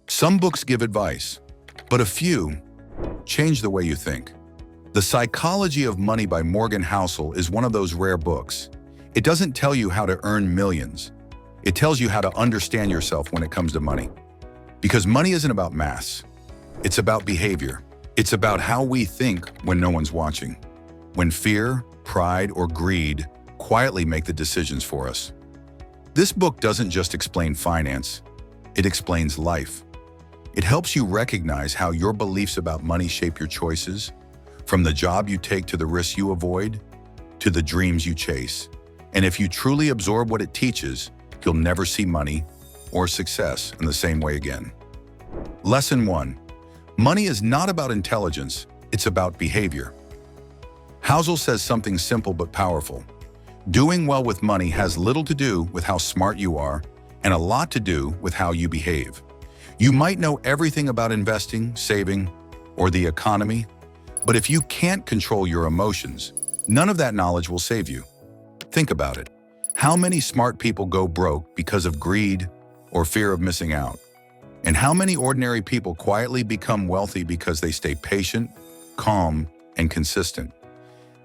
Some books give advice, but a few change the way you think. The Psychology of Money by Morgan Housel is one of those rare books. It doesn't tell you how to earn millions. It tells you how to understand yourself when it comes to money. Because money isn't about maths. It's about behavior. It's about how we think when no one's watching. When fear, pride, or greed quietly make the decisions for us. This book doesn't just explain finance. It explains life. It helps you recognize how your beliefs about money shape your choices, from the job you take to the risks you avoid, to the dreams you chase. And if you truly absorb what it teaches, you'll never see money or success in the same way again. Lesson 1. Money is not about intelligence, it's about behavior. Housel says something simple but powerful. Doing well with money has little to do with how smart you are and a lot to do with how you behave. You might know everything about investing, saving, or the economy, but if you can't control your emotions, none of that knowledge will save you. Think about it. How many smart people go broke because of greed or fear of missing out? And how many ordinary people quietly become wealthy because they stay patient, calm, and consistent?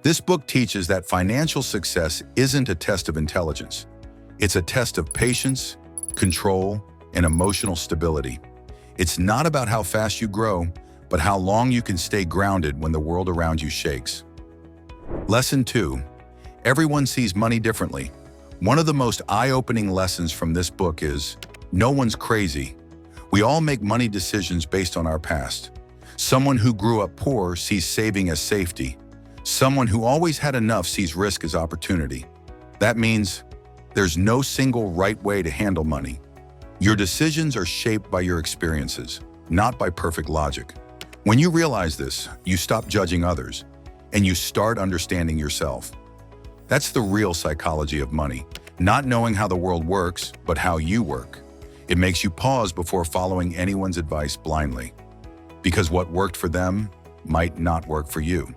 This book teaches that financial success isn't a test of intelligence. It's a test of patience, control, and emotional stability. It's not about how fast you grow, but how long you can stay grounded when the world around you shakes. Lesson 2. Everyone sees money differently. One of the most eye-opening lessons from this book is, no one's crazy. We all make money decisions based on our past. Someone who grew up poor sees saving as safety. Someone who always had enough sees risk as opportunity. That means there's no single right way to handle money. Your decisions are shaped by your experiences, not by perfect logic. When you realize this, you stop judging others, and you start understanding yourself. That's the real psychology of money, not knowing how the world works, but how you work. It makes you pause before following anyone's advice blindly, because what worked for them might not work for you.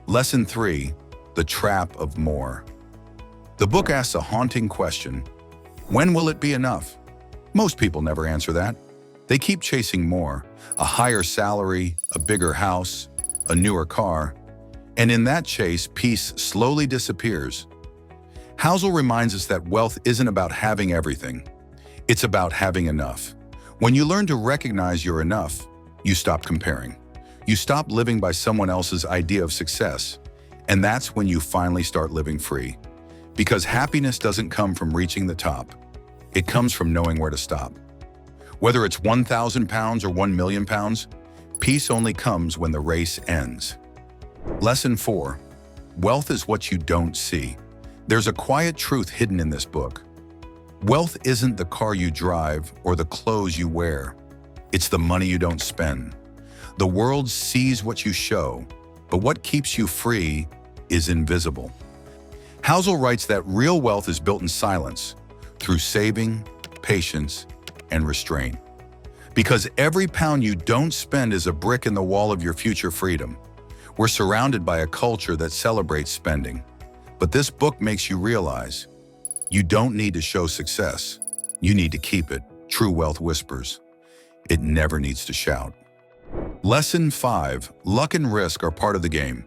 Lesson 3. The Trap of More. The book asks a haunting question. When will it be enough? Most people never answer that. They keep chasing more, a higher salary, a bigger house, a newer car, and in that chase, peace slowly disappears. Housel reminds us that wealth isn't about having everything. It's about having enough. When you learn to recognize you're enough, you stop comparing. You stop living by someone else's idea of success, and that's when you finally start living free. Because happiness doesn't come from reaching the top. It comes from knowing where to stop. Whether it's 1,000 pounds or 1 million pounds, peace only comes when the race ends. Lesson 4. Wealth is what you don't see. There's a quiet truth hidden in this book. Wealth isn't the car you drive or the clothes you wear. It's the money you don't spend. The world sees what you show, but what keeps you free is invisible. Housel writes that real wealth is built in silence, through saving, patience, and restraint. Because every pound you don't spend is a brick in the wall of your future freedom. We're surrounded by a culture that celebrates spending. But this book makes you realize you don't need to show success. You need to keep it. True wealth whispers. It never needs to shout. Lesson 5. Luck and risk are part of the game.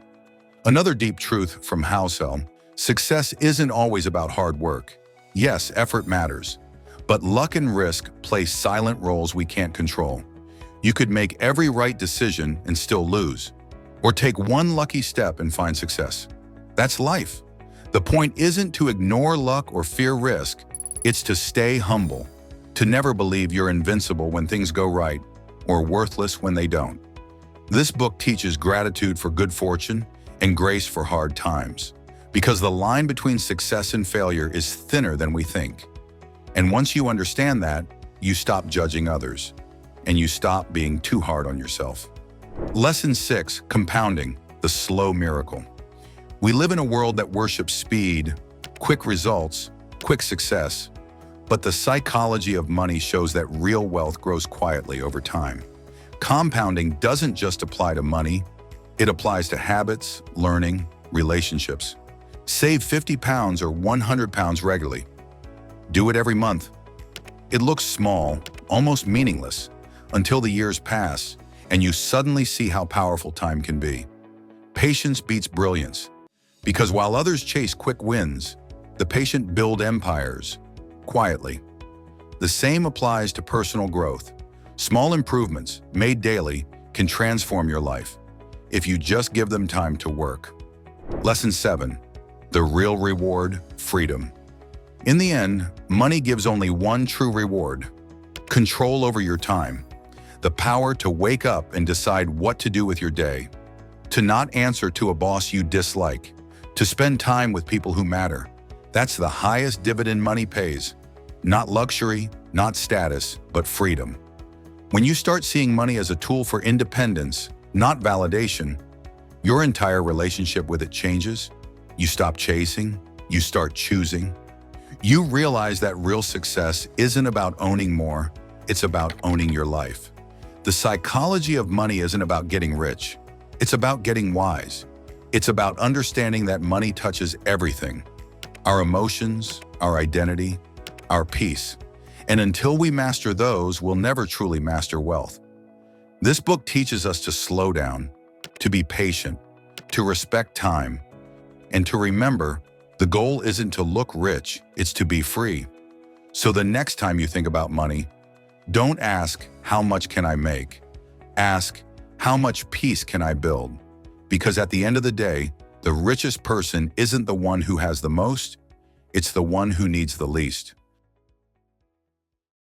Another deep truth from Housel: success isn't always about hard work. Yes, effort matters, but luck and risk play silent roles we can't control. You could make every right decision and still lose, or take one lucky step and find success. That's life. The point isn't to ignore luck or fear risk, it's to stay humble, to never believe you're invincible when things go right, or worthless when they don't. This book teaches gratitude for good fortune and grace for hard times, because the line between success and failure is thinner than we think. And once you understand that, you stop judging others, and you stop being too hard on yourself. Lesson 6. Compounding, the slow miracle. We live in a world that worships speed, quick results, quick success, but the psychology of money shows that real wealth grows quietly over time. Compounding doesn't just apply to money, it applies to habits, learning, relationships. Save 50 pounds or 100 pounds regularly. Do it every month. It looks small, almost meaningless, until the years pass and you suddenly see how powerful time can be. Patience beats brilliance, because while others chase quick wins, the patient build empires quietly. The same applies to personal growth. Small improvements, made daily, can transform your life if you just give them time to work. Lesson 7. The real reward, freedom. In the end, money gives only one true reward: control over your time, the power to wake up and decide what to do with your day, to not answer to a boss you dislike, to spend time with people who matter. That's the highest dividend money pays. Not luxury, not status, but freedom. When you start seeing money as a tool for independence, not validation, your entire relationship with it changes. You stop chasing, you start choosing. You realize that real success isn't about owning more, it's about owning your life. The psychology of money isn't about getting rich, it's about getting wise. It's about understanding that money touches everything: our emotions, our identity, our peace. And until we master those, we'll never truly master wealth. This book teaches us to slow down, to be patient, to respect time, and to remember the goal isn't to look rich, it's to be free. So the next time you think about money, don't ask, how much can I make? Ask, how much peace can I build? Because at the end of the day, the richest person isn't the one who has the most, it's the one who needs the least.